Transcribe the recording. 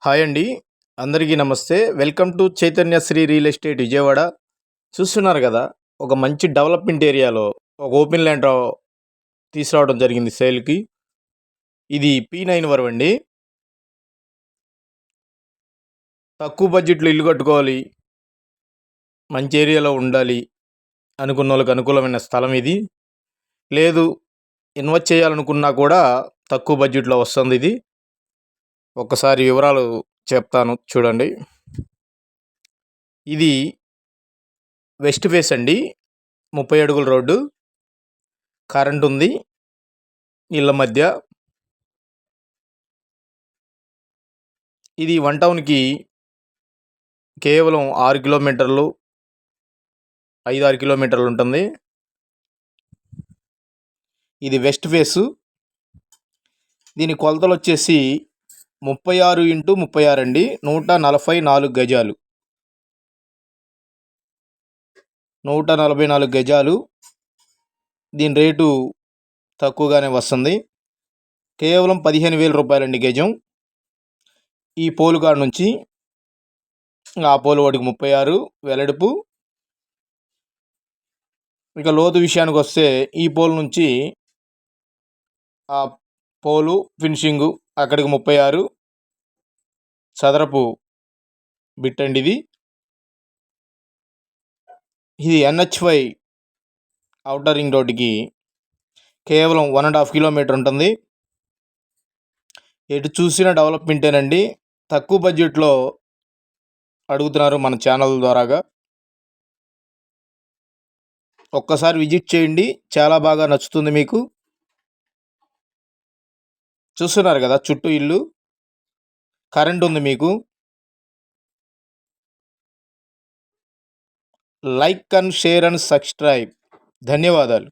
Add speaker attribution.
Speaker 1: Hi అండి. అందరికీ నమస్తే. Welcome to Chaitanya Shri real estate Vijayawada. చూస్తున్నారు గదా! ఒక మంచి డెవలప్‌మెంట్ ఏరియాలో ఒక ఓపెన్ ల్యాండ్ తీసుకురావడం జరిగింది సేల్‌కి. ఇది P9 వరవండి. తక్కువ బడ్జెట్‌లో ఇల్లు కట్టుకోవాలి, మంచి ఏరియాలో ఉండాలి అనుకున్నోళ్ళకి అనుకూలమైన స్థలం ఇది. లేదు, ఇన్వెస్ట్ చేయాలనుకున్నా కూడా తక్కువ బడ్జెట్‌లో వస్తుందిది. ఒక్కసారి వివరాలు చెప్తాను చూడండి. ఇది వెస్ట్ ఫేస్ అండి. 30 అడుగుల రోడ్డు. కరెంట్ ఉంది ఇళ్ళ మధ్య. ఇది వన్ టౌన్‌కి కేవలం 6 కిలోమీటర్లు, 5-6 కిలోమీటర్లు ఉంటుంది. ఇది వెస్ట్ ఫేసు. దీని కొలతలు వచ్చేసి 36x36 అండి. 144 గజాలు. 144 గజాలు. దీని రేటు తక్కువగానే వస్తుంది. కేవలం 15,000 రూపాయలండి గజం. ఈ పోలు కాడ నుంచి ఆ పోలు వాటికి 36 వెడల్పు. ఇక లోతు విషయానికి వస్తే ఈ పోల్ నుంచి ఆ పోలు ఫినిషింగు అక్కడికి 36 చదరపు బిట్ అండి ఇది. ఇది NH5 ఔటర్ రింగ్ రోడ్డుకి కేవలం 1.5 కిలోమీటర్ ఉంటుంది. ఎటు చూసిన డెవలప్మెంటేనండి. తక్కువ బడ్జెట్లో అడుగుతున్నారు మన ఛానల్ ద్వారాగా. ఒక్కసారి విజిట్ చేయండి, చాలా బాగా నచ్చుతుంది మీకు. చూస్తున్నారు కదా చుట్టూ ఇల్లు, కరెంట్ ఉంది మీకు. Like and share and subscribe. ధన్యవాదాలు.